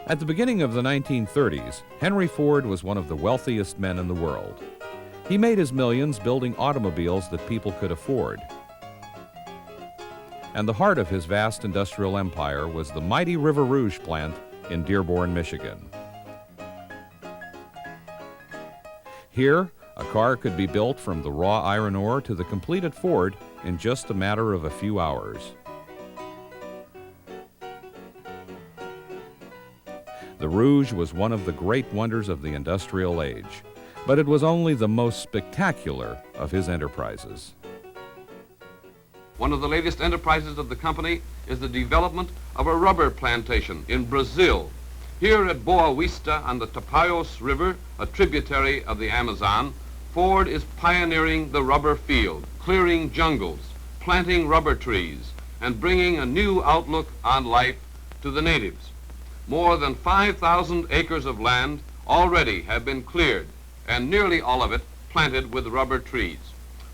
At the beginning of the 1930s, Henry Ford was one of the wealthiest men in the world. He made his millions building automobiles that people could afford. And the heart of his vast industrial empire was the mighty River Rouge plant in Dearborn, Michigan. Here, a car could be built from the raw iron ore to the completed Ford in just a matter of a few hours. The Rouge was one of the great wonders of the industrial age, but it was only the most spectacular of his enterprises. One of the latest enterprises of the company is the development of a rubber plantation in Brazil. Here at Boa Vista on the Tapajos River, a tributary of the Amazon, Ford is pioneering the rubber field, clearing jungles, planting rubber trees, and bringing a new outlook on life to the natives. More than 5,000 acres of land already have been cleared, and nearly all of it planted with rubber trees.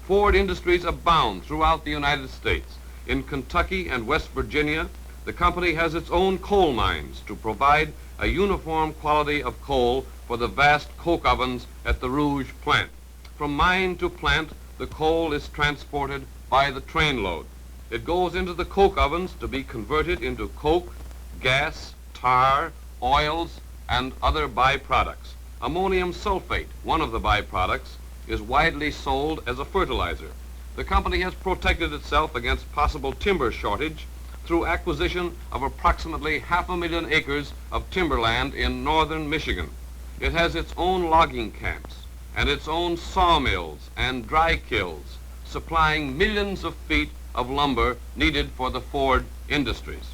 Ford industries abound throughout the United States. In Kentucky and West Virginia, the company has its own coal mines to provide a uniform quality of coal for the vast coke ovens at the Rouge plant. From mine to plant, the coal is transported by the trainload. It goes into the coke ovens to be converted into coke, gas, tar, oils, and other byproducts. Ammonium sulfate, one of the byproducts, is widely sold as a fertilizer. The company has protected itself against possible timber shortage through acquisition of approximately 500,000 acres of timberland in northern Michigan. It has its own logging camps and its own sawmills and dry kilns, supplying millions of feet of lumber needed for the Ford industries.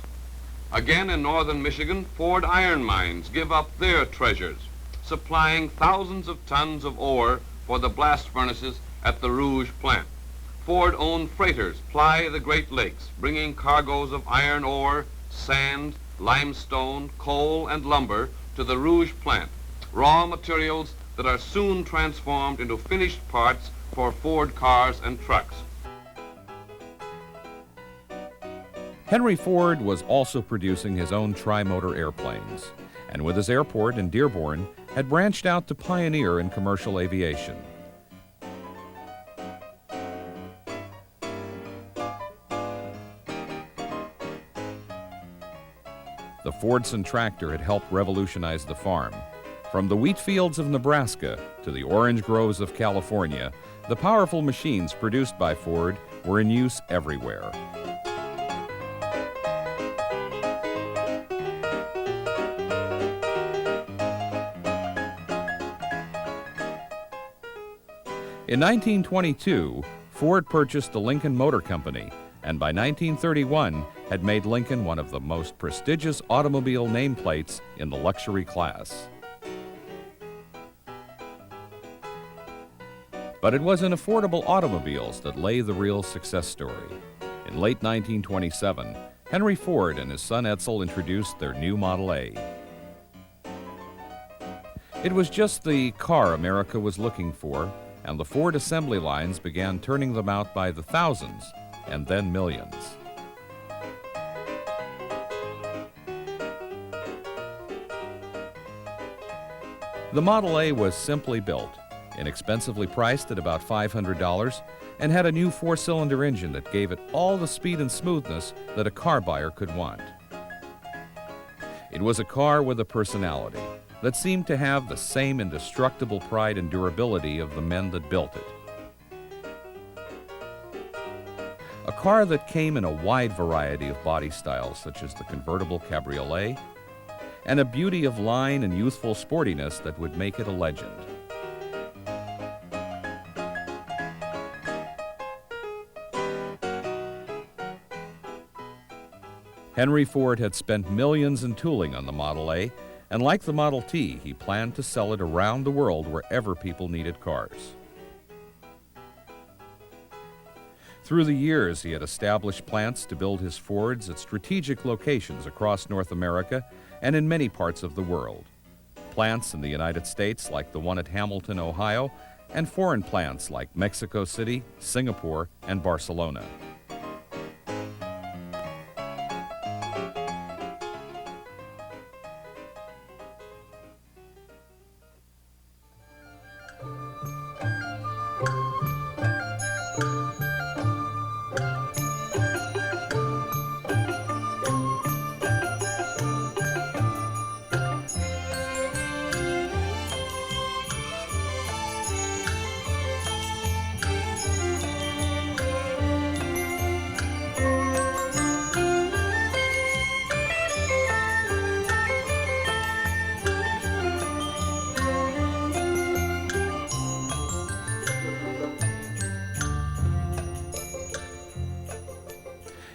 Again, in northern Michigan, Ford iron mines give up their treasures, supplying thousands of tons of ore for the blast furnaces at the Rouge plant. Ford-owned freighters ply the Great Lakes, bringing cargoes of iron ore, sand, limestone, coal, and lumber to the Rouge plant, raw materials that are soon transformed into finished parts for Ford cars and trucks. Henry Ford was also producing his own tri-motor airplanes, and with his airport in Dearborn, had branched out to pioneer in commercial aviation. The Fordson tractor had helped revolutionize the farm. From the wheat fields of Nebraska to the orange groves of California, the powerful machines produced by Ford were in use everywhere. In 1922, Ford purchased the Lincoln Motor Company, and by 1931 had made Lincoln one of the most prestigious automobile nameplates in the luxury class. But it was in affordable automobiles that lay the real success story. In late 1927, Henry Ford and his son Edsel introduced their new Model A. It was just the car America was looking for, and the Ford assembly lines began turning them out by the thousands and then millions. The Model A was simply built, inexpensively priced at about $500, and had a new four-cylinder engine that gave it all the speed and smoothness that a car buyer could want. It was a car with a personality that seemed to have the same indestructible pride and durability of the men that built it. A car that came in a wide variety of body styles, such as the convertible cabriolet, and a beauty of line and youthful sportiness that would make it a legend. Henry Ford had spent millions in tooling on the Model A, and like the Model T, he planned to sell it around the world wherever people needed cars. Through the years, he had established plants to build his Fords at strategic locations across North America and in many parts of the world. Plants in the United States like the one at Hamilton, Ohio, and foreign plants like Mexico City, Singapore, and Barcelona.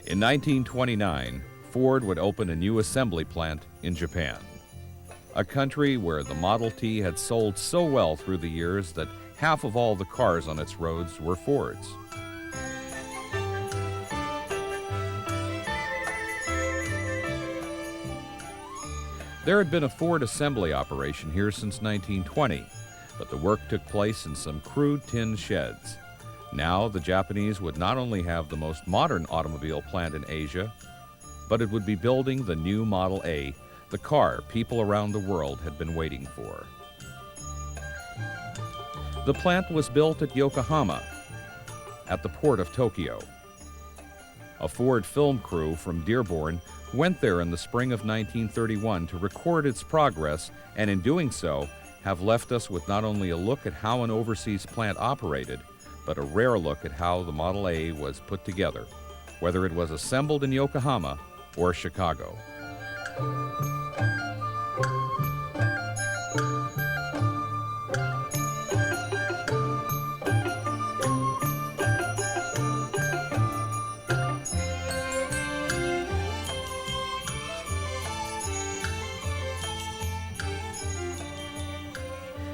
In 1929, Ford would open a new assembly plant in Japan, a country where the Model T had sold so well through the years that half of all the cars on its roads were Fords. There had been a Ford assembly operation here since 1920, but the work took place in some crude tin sheds. Now the Japanese would not only have the most modern automobile plant in Asia, but it would be building the new Model A, the car people around the world had been waiting for. The plant was built at Yokohama, at the port of Tokyo. A Ford film crew from Dearborn went there in the spring of 1931 to record its progress, and in doing so, have left us with not only a look at how an overseas plant operated, but a rare look at how the Model A was put together, whether it was assembled in Yokohama or Chicago.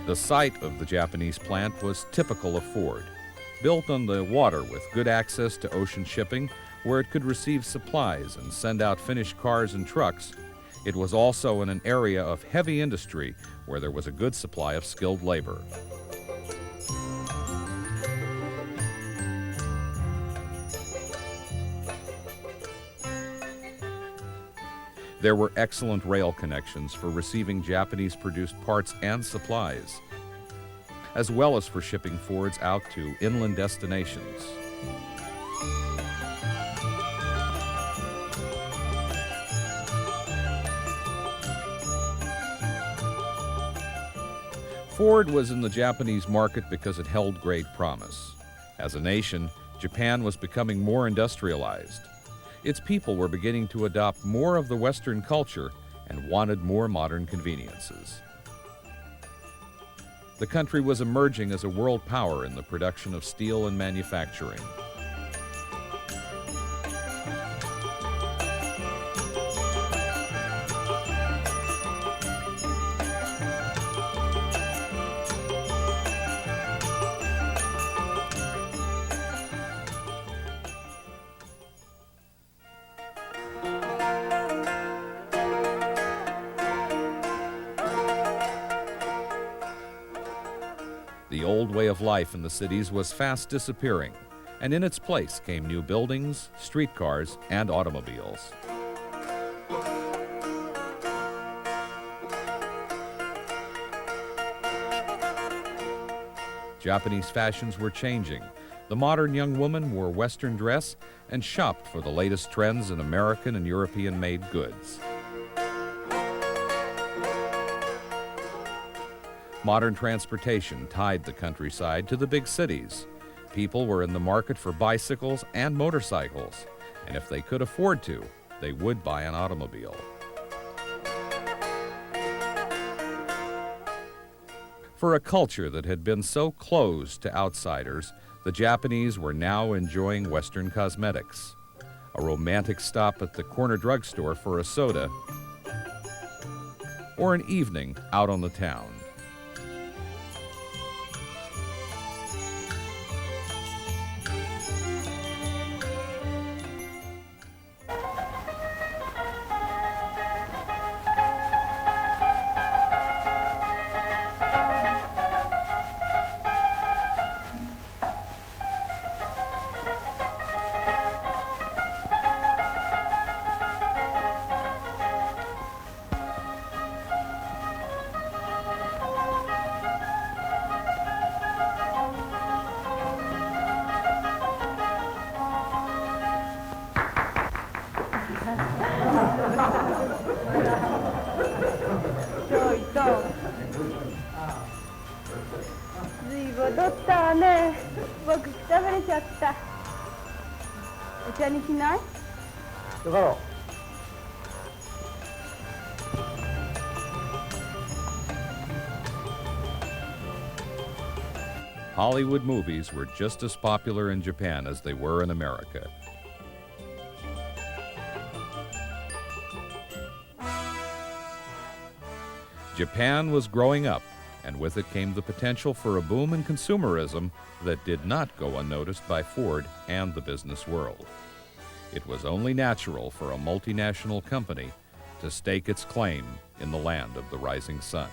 The site of the Japanese plant was typical of Ford, built on the water with good access to ocean shipping, where it could receive supplies and send out finished cars and trucks. It was also in an area of heavy industry where there was a good supply of skilled labor. There were excellent rail connections for receiving Japanese-produced parts and supplies, as well as for shipping Fords out to inland destinations. Ford was in the Japanese market because it held great promise. As a nation, Japan was becoming more industrialized. Its people were beginning to adopt more of the Western culture and wanted more modern conveniences. The country was emerging as a world power in the production of steel and manufacturing. The old way of life in the cities was fast disappearing, and in its place came new buildings, streetcars, and automobiles. Japanese fashions were changing. The modern young woman wore Western dress and shopped for the latest trends in American and European-made goods. Modern transportation tied the countryside to the big cities. People were in the market for bicycles and motorcycles, and if they could afford to, they would buy an automobile. For a culture that had been so closed to outsiders, the Japanese were now enjoying Western cosmetics. A romantic stop at the corner drugstore for a soda, or an evening out on the town.ずいぶん踊ったわね。僕くたばれちゃった。お茶にしない？よかろう。Hollywood movies were just as popular in Japan as they were in America. Japan was growing up, and with it came the potential for a boom in consumerism that did not go unnoticed by Ford and the business world. It was only natural for a multinational company to stake its claim in the land of the rising sun.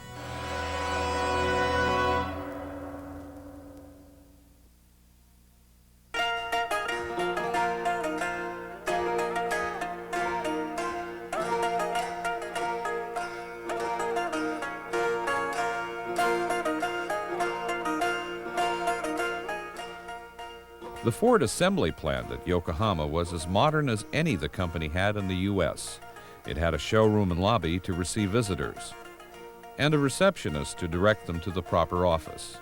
The Ford assembly plant at Yokohama was as modern as any the company had in the U.S. It had a showroom and lobby to receive visitors, and a receptionist to direct them to the proper office.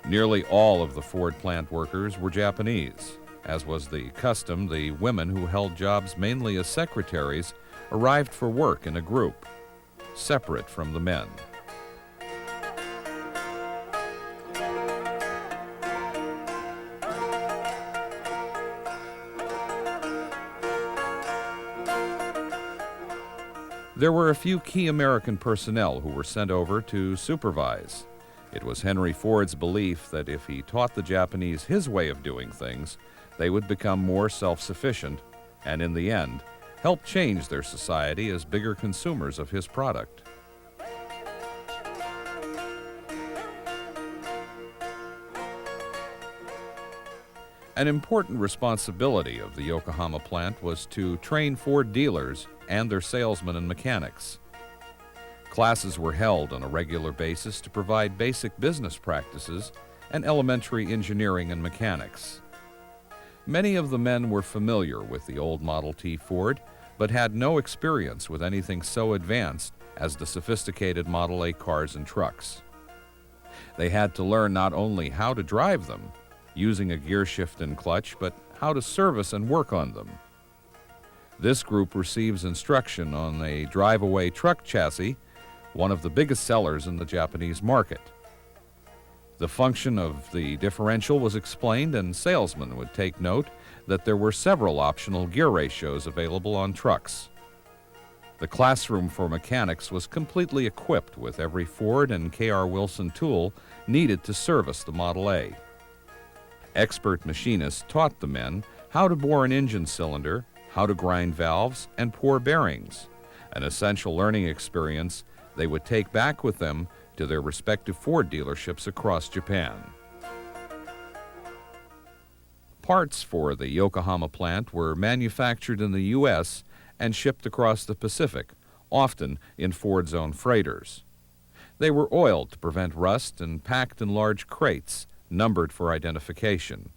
Nearly all of the Ford plant workers were Japanese. As was the custom, the women who held jobs mainly as secretaries arrived for work in a group, separate from the men. There were a few key American personnel who were sent over to supervise. It was Henry Ford's belief that if he taught the Japanese his way of doing things, they would become more self-sufficient and, in the end, help change their society as bigger consumers of his product. An important responsibility of the Yokohama plant was to train Ford dealers and their salesmen and mechanics. Classes were held on a regular basis to provide basic business practices and elementary engineering and mechanics. Many of the men were familiar with the old Model T Ford, but had no experience with anything so advanced as the sophisticated Model A cars and trucks. They had to learn not only how to drive them, using a gear shift and clutch, but how to service and work on them. This group receives instruction on a drive-away truck chassis, one of the biggest sellers in the Japanese market. The function of the differential was explained, and salesmen would take note that there were several optional gear ratios available on trucks. The classroom for mechanics was completely equipped with every Ford and K.R. Wilson tool needed to service the Model A. Expert machinists taught the men how to bore an engine cylinder, how to grind valves, and pour bearings, an essential learning experience they would take back with them to their respective Ford dealerships across Japan. Parts for the Yokohama plant were manufactured in the U.S. and shipped across the Pacific, often in Ford's own freighters. They were oiled to prevent rust and packed in large crates, numbered for identification.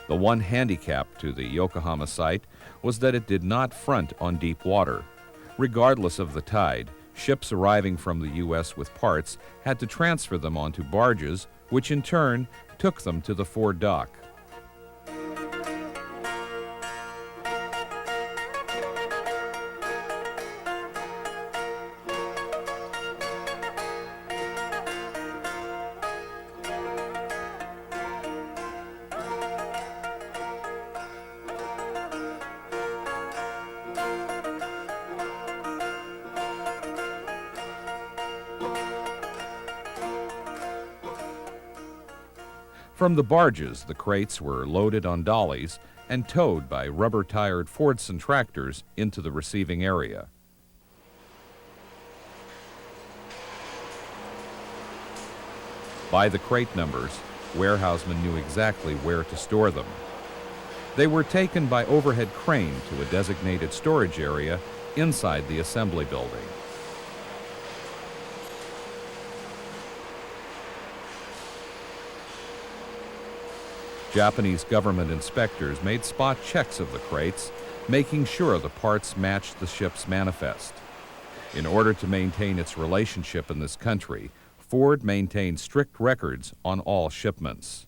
The one handicap to the Yokohama site was that it did not front on deep water. Regardless of the tide, ships arriving from the U.S. with parts had to transfer them onto barges, which in turn took them to the Ford dock. From the barges, the crates were loaded on dollies and towed by rubber-tired Fordson tractors into the receiving area. By the crate numbers, warehousemen knew exactly where to store them. They were taken by overhead crane to a designated storage area inside the assembly building. Japanese government inspectors made spot checks of the crates, making sure the parts matched the ship's manifest. In order to maintain its relationship in this country, Ford maintained strict records on all shipments.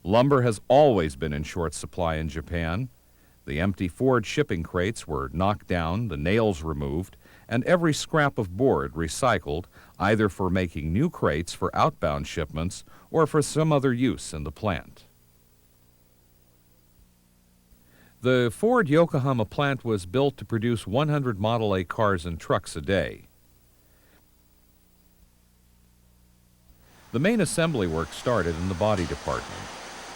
Lumber has always been in short supply in Japan. The empty Ford shipping crates were knocked down, the nails removed, and every scrap of board recycled, either for making new crates for outbound shipments or for some other use in the plant. The Ford Yokohama plant was built to produce 100 Model A cars and trucks a day. The main assembly work started in the body department.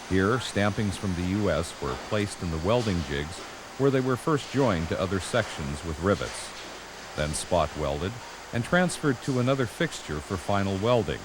Here, stampings from the U.S. were placed in the welding jigs where they were first joined to other sections with rivets, then spot welded and transferred to another fixture for final welding.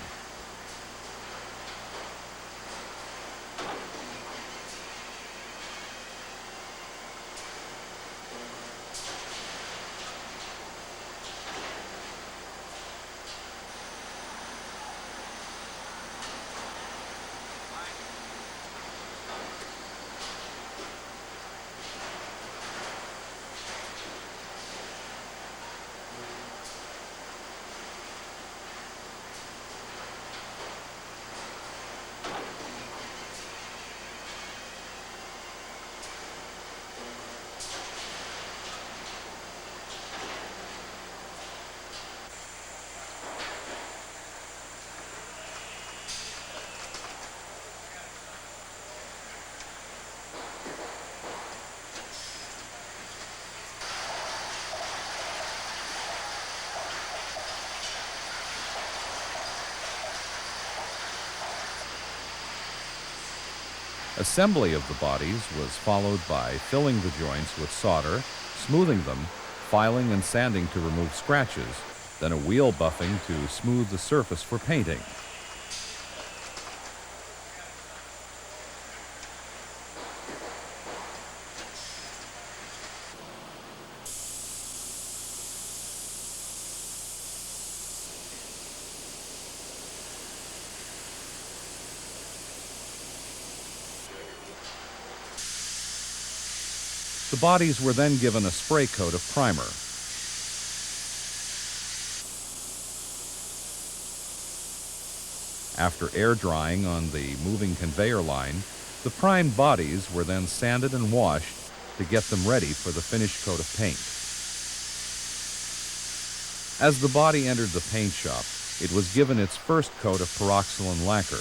Assembly of the bodies was followed by filling the joints with solder, smoothing them, filing and sanding to remove scratches, then a wheel buffing to smooth the surface for painting. The bodies were then given a spray coat of primer. After air drying on the moving conveyor line, the primed bodies were then sanded and washed to get them ready for the finished coat of paint. As the body entered the paint shop, it was given its first coat of peroxylin lacquer.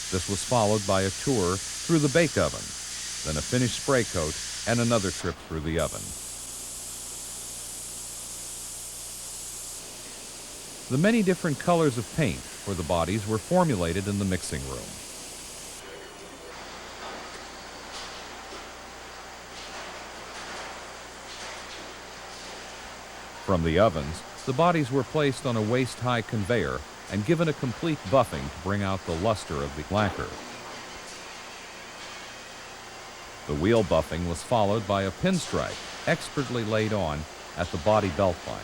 This was followed by a tour through the bake oven, then a finished spray coat, and another trip through the oven. The many different colors of paint for the bodies were formulated in the mixing room. From the ovens, the bodies were placed on a waist-high conveyor and given a complete buffing to bring out the luster of the lacquer. The wheel buffing was followed by a pinstripe, expertly laid on at the body belt line.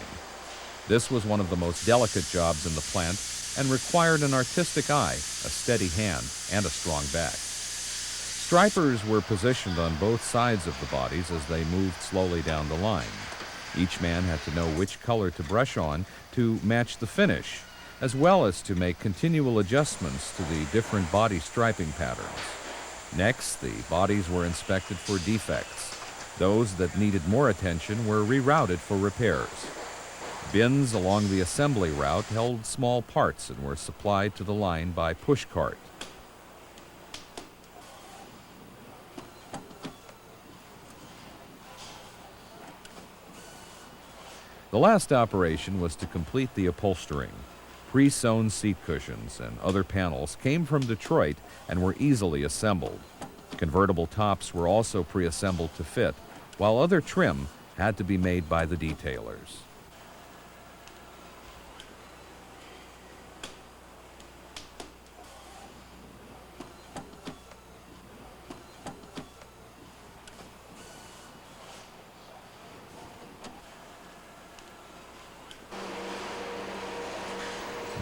This was one of the most delicate jobs in the plant and required an artistic eye, a steady hand, and a strong back. Stripers were positioned on both sides of the bodies as they moved slowly down the line. Each man had to know which color to brush on to match the finish, as well as to make continual adjustments to the different body striping patterns. Next, the bodies were inspected for defects. Those that needed more attention were rerouted for repairs. Bins along the assembly route held small parts and were supplied to the line by pushcart. The last operation was to complete the upholstering. Pre-sewn seat cushions and other panels came from Detroit and were easily assembled. Convertible tops were also pre-assembled to fit, while other trim had to be made by the detailers.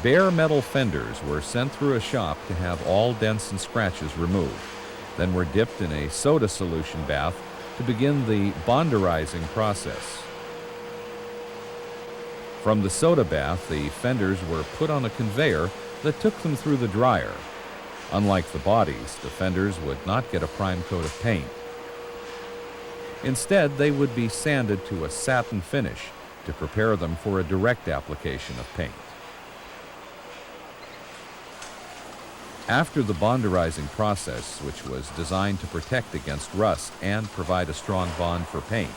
Bare metal fenders were sent through a shop to have all dents and scratches removed, then were dipped in a soda solution bath to begin the bonderizing process. From the soda bath, the fenders were put on a conveyor that took them through the dryer. Unlike the bodies, the fenders would not get a prime coat of paint. Instead, they would be sanded to a satin finish to prepare them for a direct application of paint. After the bonderizing process, which was designed to protect against rust and provide a strong bond for paint,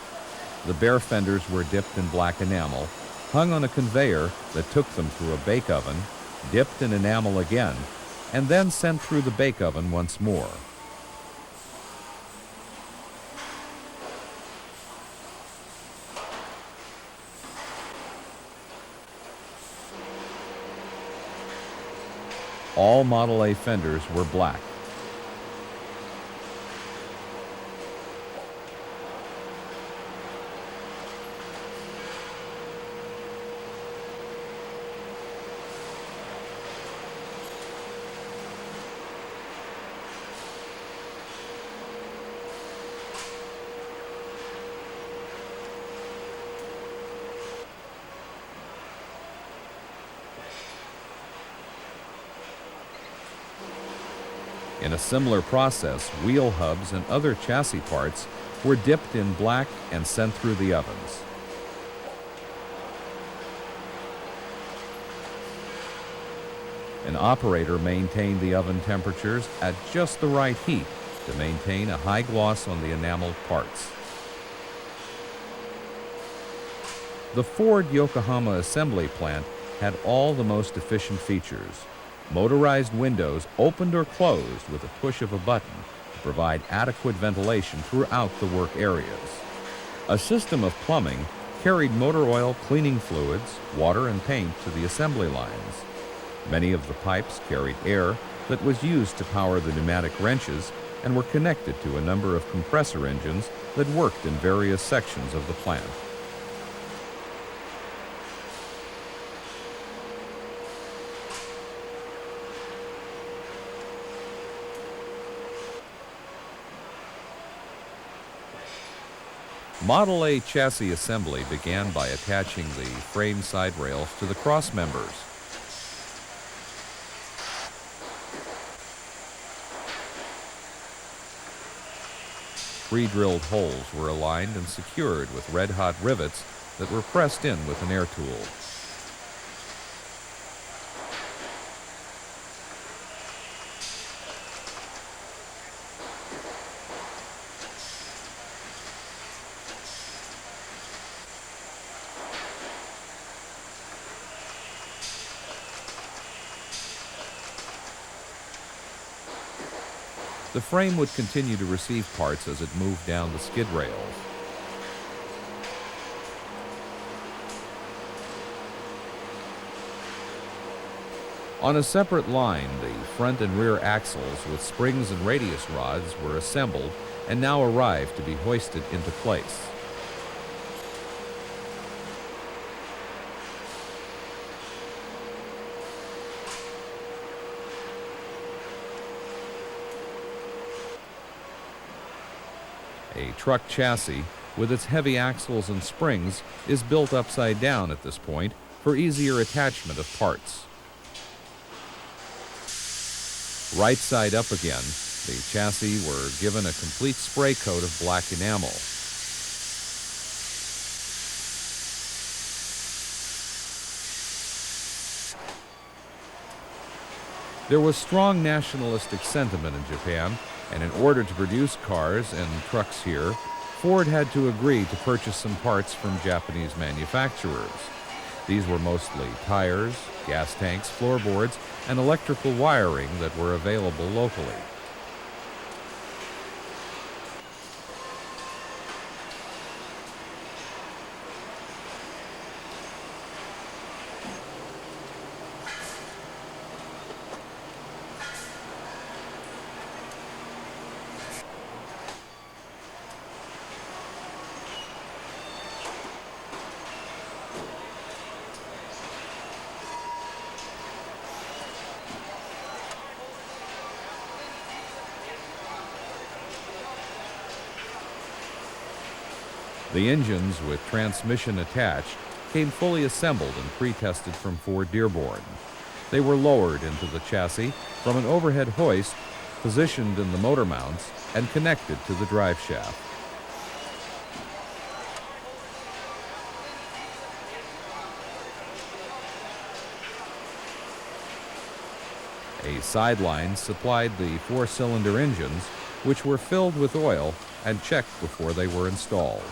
the bare fenders were dipped in black enamel, hung on a conveyor that took them through a bake oven, dipped in enamel again, and then sent through the bake oven once more. All Model A fenders were black. In a similar process, wheel hubs and other chassis parts were dipped in black and sent through the ovens. An operator maintained the oven temperatures at just the right heat to maintain a high gloss on the enameled parts. The Ford Yokohama assembly plant had all the most efficient features. Motorized windows opened or closed with a push of a button to provide adequate ventilation throughout the work areas. A system of plumbing carried motor oil, cleaning fluids, water, and paint to the assembly lines. Many of the pipes carried air that was used to power the pneumatic wrenches and were connected to a number of compressor engines that worked in various sections of the plant. Model A chassis assembly began by attaching the frame side rails to the cross members. Pre-drilled holes were aligned and secured with red-hot rivets that were pressed in with an air tool. The frame would continue to receive parts as it moved down the skid rails. On a separate line, the front and rear axles with springs and radius rods were assembled and now arrived to be hoisted into place. A truck chassis with its heavy axles and springs is built upside down at this point for easier attachment of parts. Right side up again, the chassis were given a complete spray coat of black enamel. There was strong nationalistic sentiment in Japan, and in order to produce cars and trucks here, Ford had to agree to purchase some parts from Japanese manufacturers. These were mostly tires, gas tanks, floorboards, and electrical wiring that were available locally. The engines with transmission attached came fully assembled and pre-tested from Ford Dearborn. They were lowered into the chassis from an overhead hoist, positioned in the motor mounts, and connected to the drive shaft. A sideline supplied the four-cylinder engines, which were filled with oil and checked before they were installed.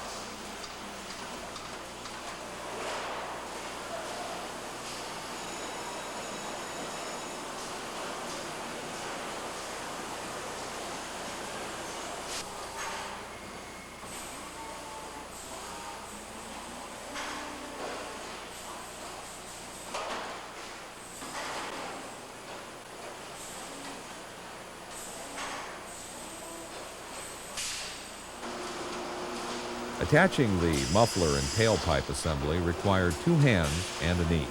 Attaching the muffler and tailpipe assembly required 2 hands and a knee.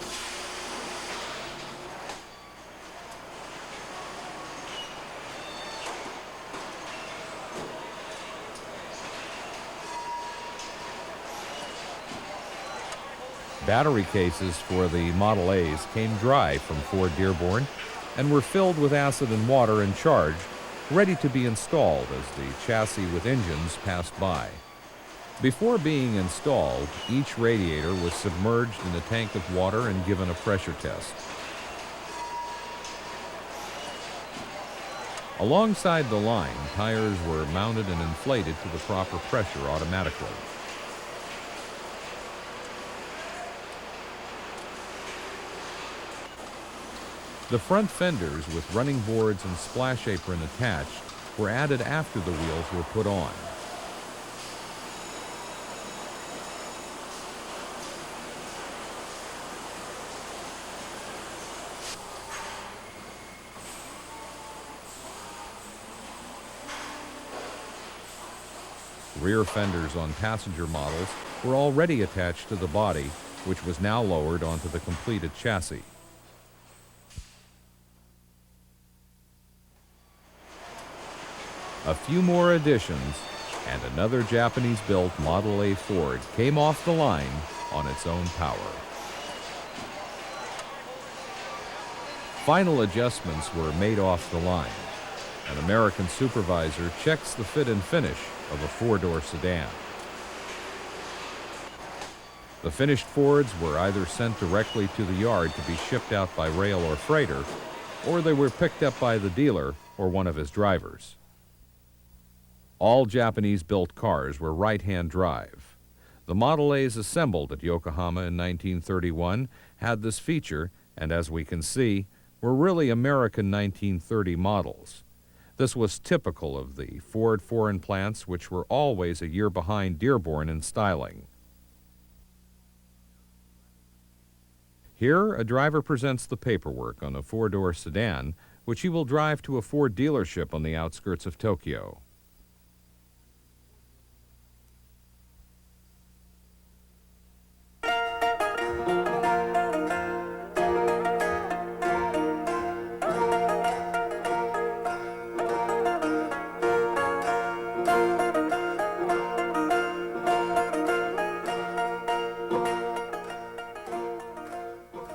Battery cases for the Model A's came dry from Ford Dearborn and were filled with acid and water and charged, ready to be installed as the chassis with engines passed by. Before being installed, each radiator was submerged in a tank of water and given a pressure test. Alongside the line, tires were mounted and inflated to the proper pressure automatically. The front fenders with running boards and splash apron attached were added after the wheels were put on. Rear fenders on passenger models were already attached to the body, which was now lowered onto the completed chassis. A few more additions, and another Japanese-built Model A Ford came off the line on its own power. Final adjustments were made off the line. An American supervisor checks the fit and finish of a four-door sedan. The finished Fords were either sent directly to the yard to be shipped out by rail or freighter, or they were picked up by the dealer or one of his drivers. All Japanese-built cars were right-hand drive. The Model A's assembled at Yokohama in 1931 had this feature, and as we can see, were really American 1930 models. This was typical of the Ford foreign plants, which were always a year behind Dearborn in styling. Here, a driver presents the paperwork on a four-door sedan, which he will drive to a Ford dealership on the outskirts of Tokyo.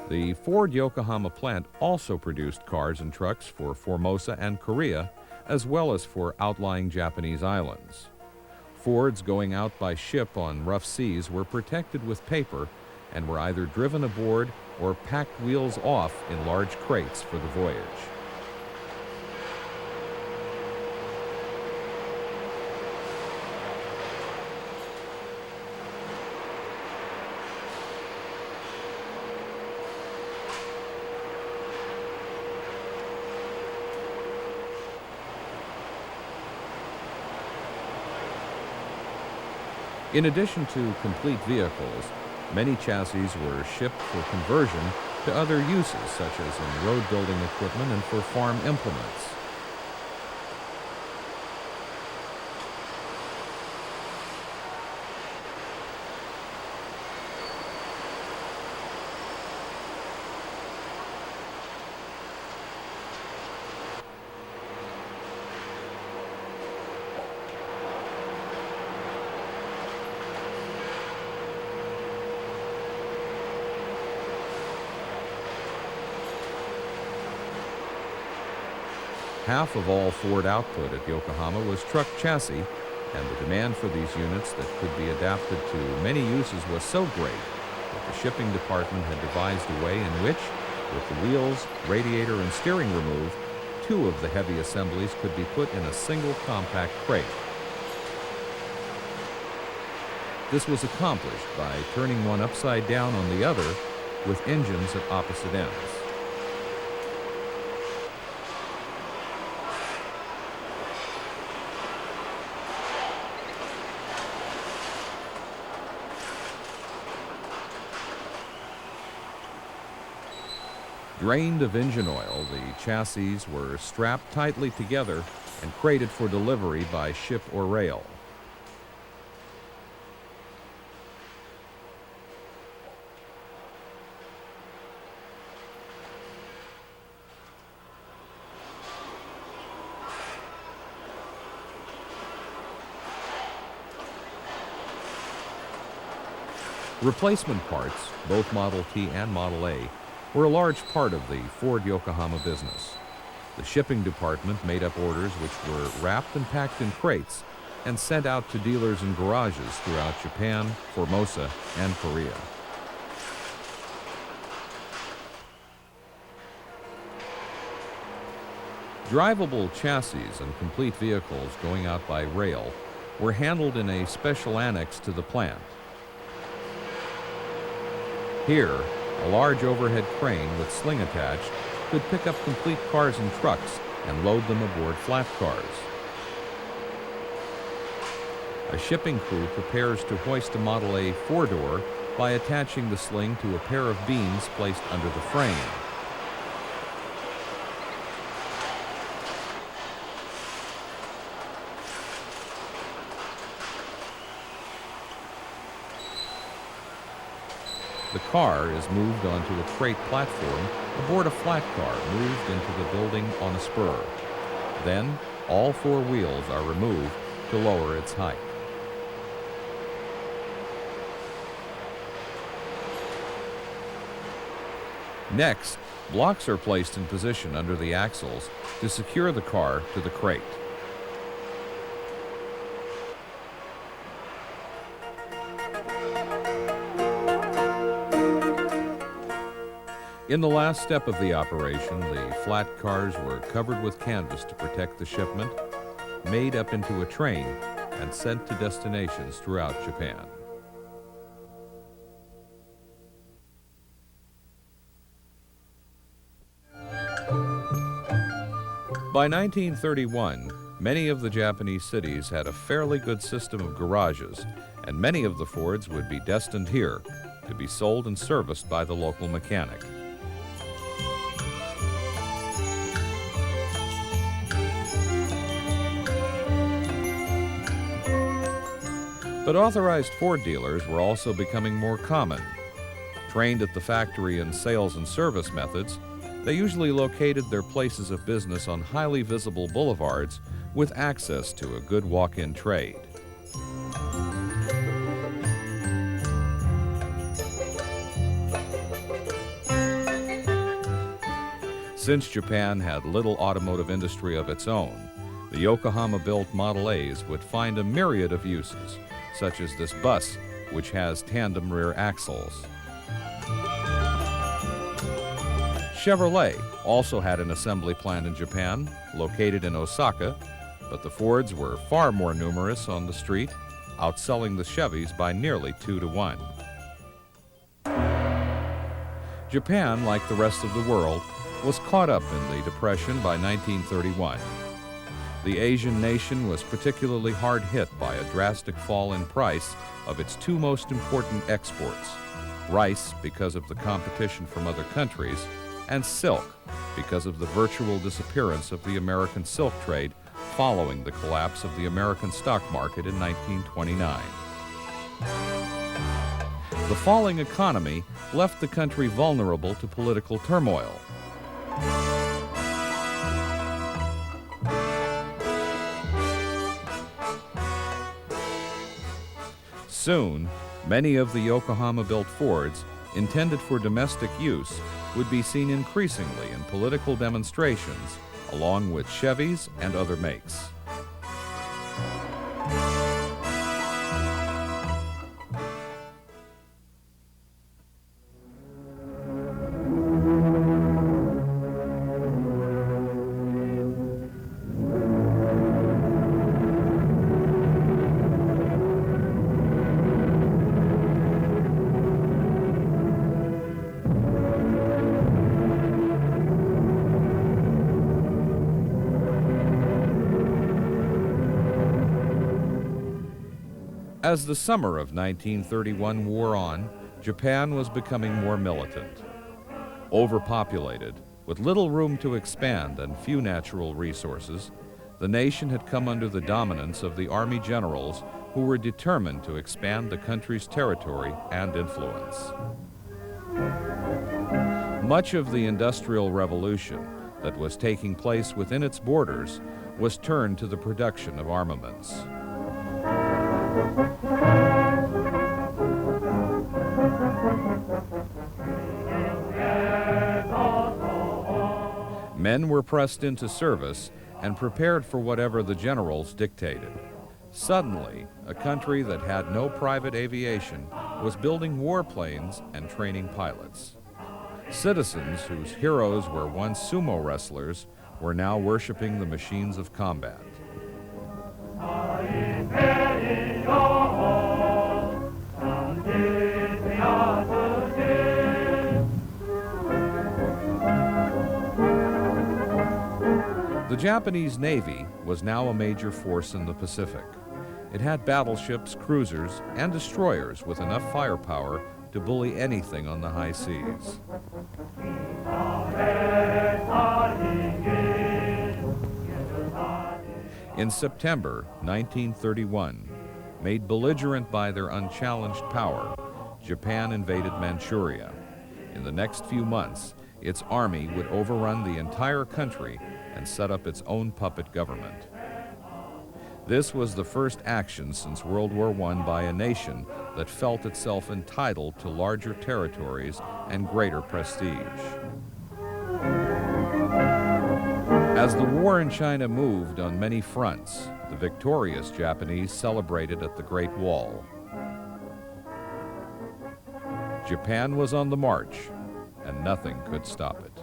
The Ford Yokohama plant also produced cars and trucks for Formosa and Korea, as well as for outlying Japanese islands. Fords going out by ship on rough seas were protected with paper and were either driven aboard or packed wheels off in large crates for the voyage. In addition to complete vehicles, many chassis were shipped for conversion to other uses, such as in road building equipment and for farm implements. Half of all Ford output at Yokohama was truck chassis, and the demand for these units that could be adapted to many uses was so great that the shipping department had devised a way in which, with the wheels, radiator, and steering removed, 2 of the heavy assemblies could be put in a single compact crate. This was accomplished by turning one upside down on the other with engines at opposite ends. Drained of engine oil, the chassis were strapped tightly together and crated for delivery by ship or rail. Replacement parts, both Model T and Model A, were a large part of the Ford Yokohama business. The shipping department made up orders which were wrapped and packed in crates and sent out to dealers and garages throughout Japan, Formosa, and Korea. Drivable chassis and complete vehicles going out by rail were handled in a special annex to the plant. Here, a large overhead crane with sling attached could pick up complete cars and trucks and load them aboard flat cars. A shipping crew prepares to hoist a Model A 4-door by attaching the sling to a pair of beams placed under the frame. The car is moved onto a crate platform aboard a flat car moved into the building on a spur. Then, all 4 wheels are removed to lower its height. Next, blocks are placed in position under the axles to secure the car to the crate. In the last step of the operation, the flat cars were covered with canvas to protect the shipment, made up into a train, and sent to destinations throughout Japan. By 1931, many of the Japanese cities had a fairly good system of garages, and many of the Fords would be destined here to be sold and serviced by the local mechanic. But authorized Ford dealers were also becoming more common. Trained at the factory in sales and service methods, they usually located their places of business on highly visible boulevards with access to a good walk-in trade. Since Japan had little automotive industry of its own, the Yokohama-built Model A's would find a myriad of uses, such as this bus, which has tandem rear axles. Chevrolet also had an assembly plant in Japan, located in Osaka, but the Fords were far more numerous on the street, outselling the Chevys by nearly 2 to 1. Japan, like the rest of the world, was caught up in the Depression by 1931. The Asian nation was particularly hard hit by a drastic fall in price of its 2 most important exports: rice because of the competition from other countries, and silk because of the virtual disappearance of the American silk trade following the collapse of the American stock market in 1929. The falling economy left the country vulnerable to political turmoil. Soon, many of the Yokohama-built Fords, intended for domestic use, would be seen increasingly in political demonstrations along with Chevys and other makes. As the summer of 1931 wore on, Japan was becoming more militant. Overpopulated, with little room to expand and few natural resources, the nation had come under the dominance of the army generals who were determined to expand the country's territory and influence. Much of the Industrial Revolution that was taking place within its borders was turned to the production of armaments. Men were pressed into service and prepared for whatever the generals dictated. Suddenly, a country that had no private aviation was building warplanes and training pilots. Citizens whose heroes were once sumo wrestlers were now worshiping the machines of combat. The Japanese Navy was now a major force in the Pacific. It had battleships, cruisers, and destroyers with enough firepower to bully anything on the high seas. In September 1931, made belligerent by their unchallenged power, Japan invaded Manchuria. In the next few months, its army would overrun the entire country and set up its own puppet government. This was the first action since World War I by a nation that felt itself entitled to larger territories and greater prestige. As the war in China moved on many fronts, the victorious Japanese celebrated at the Great Wall. Japan was on the march, and nothing could stop it.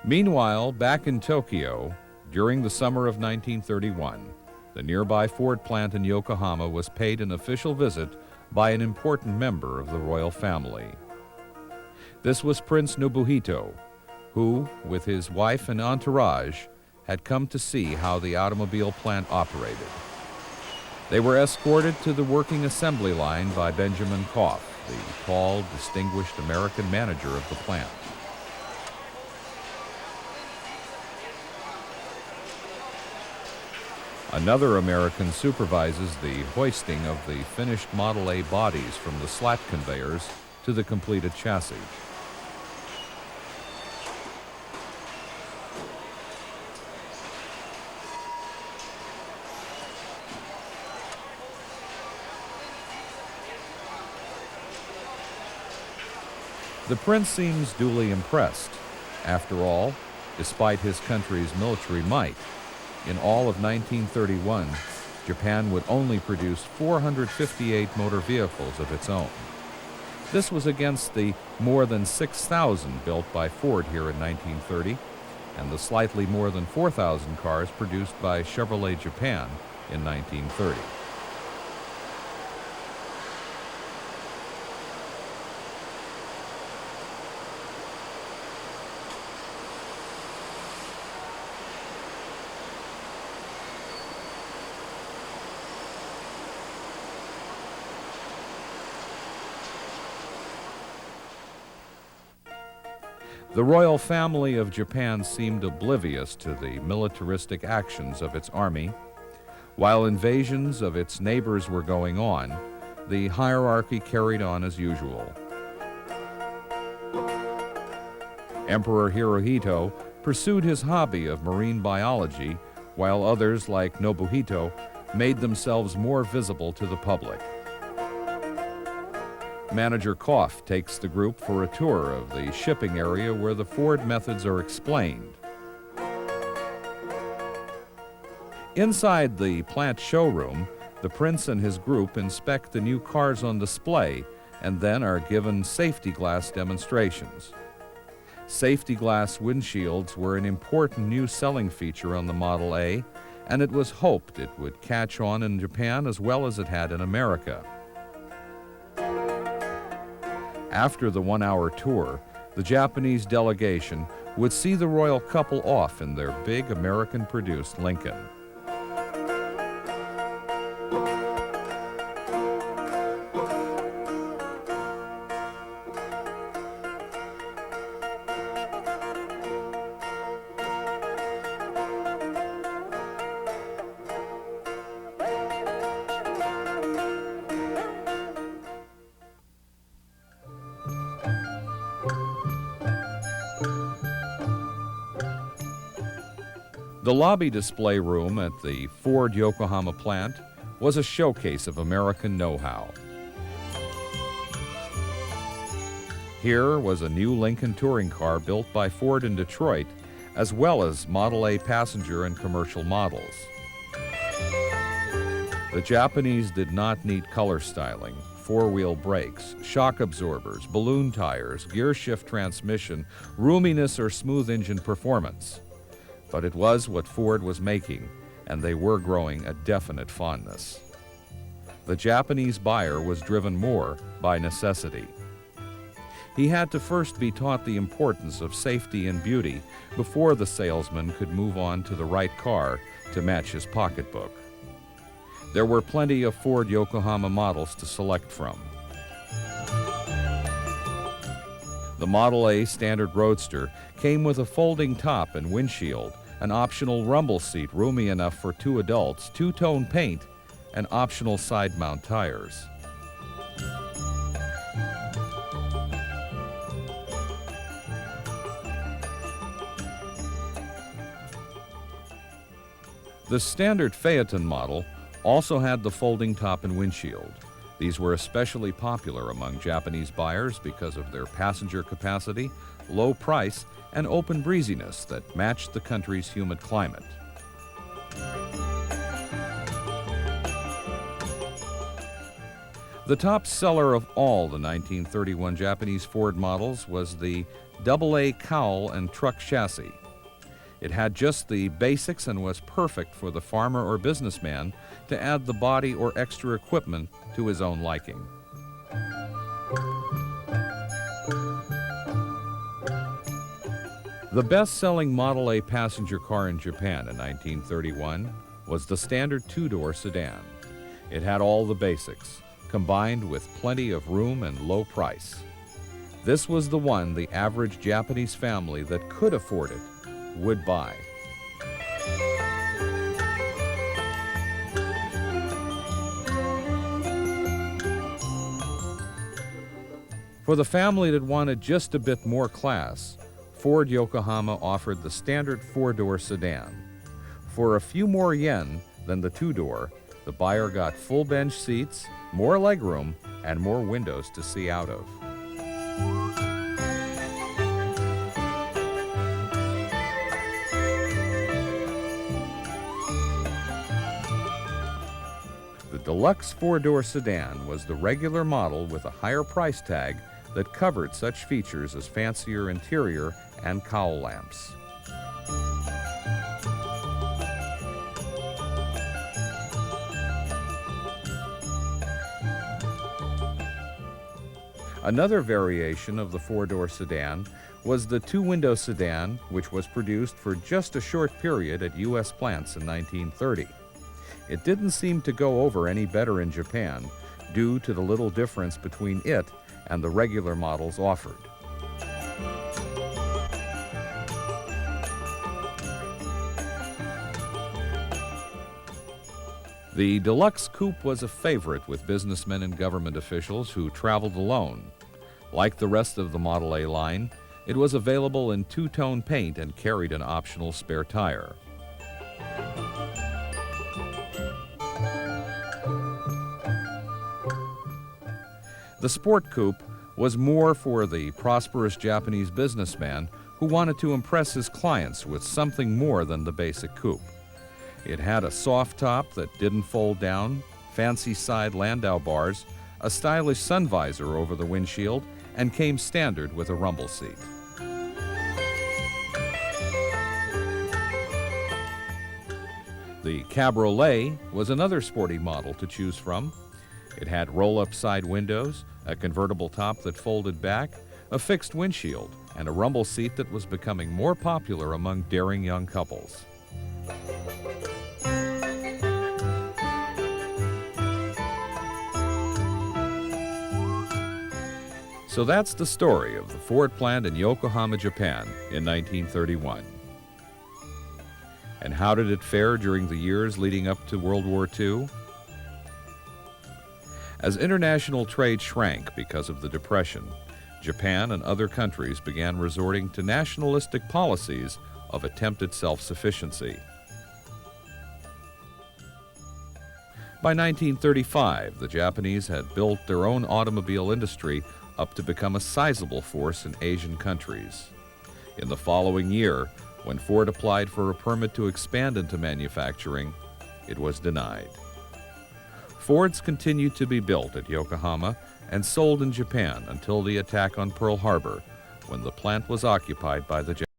Meanwhile, back in Tokyo, during the summer of 1931, the nearby Ford plant in Yokohama was paid an official visit by an important member of the royal family. This was Prince Nobuhito, who, with his wife and entourage, had come to see how the automobile plant operated. They were escorted to the working assembly line by Benjamin Koff, the tall, distinguished American manager of the plant. Another American supervises the hoisting of the finished Model A bodies from the slat conveyors to the completed chassis. The prince seems duly impressed. After all, despite his country's military might, in all of 1931, Japan would only produce 458 motor vehicles of its own. This was against the more than 6,000 built by Ford here in 1930, and the slightly more than 4,000 cars produced by Chevrolet Japan in 1930. The royal family of Japan seemed oblivious to the militaristic actions of its army. While invasions of its neighbors were going on, the hierarchy carried on as usual. Emperor Hirohito pursued his hobby of marine biology, while others, like Nobuhito, made themselves more visible to the public. Manager Koff takes the group for a tour of the shipping area where the Ford methods are explained. Inside the plant showroom, the Prince and his group inspect the new cars on display and then are given safety glass demonstrations. Safety glass windshields were an important new selling feature on the Model A, and it was hoped it would catch on in Japan as well as it had in America. After the one-hour tour, the Japanese delegation would see the royal couple off in their big American-produced Lincoln. The lobby display room at the Ford Yokohama plant was a showcase of American know-how. Here was a new Lincoln touring car built by Ford in Detroit, as well as Model A passenger and commercial models. The Japanese did not need color styling, four-wheel brakes, shock absorbers, balloon tires, gear shift transmission, roominess, or smooth engine performance. But it was what Ford was making, and they were growing a definite fondness. The Japanese buyer was driven more by necessity. He had to first be taught the importance of safety and beauty before the salesman could move on to the right car to match his pocketbook. There were plenty of Ford Yokohama models to select from. The Model A Standard Roadster came with a folding top and windshield, an optional rumble seat roomy enough for 2 adults, two-tone paint, and optional side-mount tires. The standard Phaeton model also had the folding top and windshield. These were especially popular among Japanese buyers because of their passenger capacity, low price, and open breeziness that matched the country's humid climate. The top seller of all the 1931 Japanese Ford models was the AA cowl and truck chassis. It had just the basics and was perfect for the farmer or businessman to add the body or extra equipment to his own liking. The best-selling Model A passenger car in Japan in 1931 was the standard two-door sedan. It had all the basics, combined with plenty of room and low price. This was the one the average Japanese family that could afford it would buy. For the family that wanted just a bit more class, Ford Yokohama offered the standard four-door sedan. For a few more yen than the two-door, the buyer got full bench seats, more legroom, and more windows to see out of. The deluxe four-door sedan was the regular model with a higher price tag that covered such features as fancier interior and cowl lamps. Another variation of the four-door sedan was the two-window sedan, which was produced for just a short period at U.S. plants in 1930. It didn't seem to go over any better in Japan, due to the little difference between it and the regular models offered. The deluxe coupe was a favorite with businessmen and government officials who traveled alone. Like the rest of the Model A line, it was available in two-tone paint and carried an optional spare tire. The The Sport Coupe was more for the prosperous Japanese businessman who wanted to impress his clients with something more than the basic coupe. It had a soft top that didn't fold down, fancy side Landau bars, a stylish sun visor over the windshield, and came standard with a rumble seat. The Cabriolet was another sporty model to choose from. It had roll-up side windows, a convertible top that folded back, a fixed windshield, and a rumble seat that was becoming more popular among daring young couples. So that's the story of the Ford plant in Yokohama, Japan in 1931. And how did it fare during the years leading up to World War II? As international trade shrank because of the Depression, Japan and other countries began resorting to nationalistic policies of attempted self-sufficiency. By 1935, the Japanese had built their own automobile industry up to become a sizable force in Asian countries. In the following year, when Ford applied for a permit to expand into manufacturing, it was denied. Fords continued to be built at Yokohama and sold in Japan until the attack on Pearl Harbor, when the plant was occupied by the Japanese.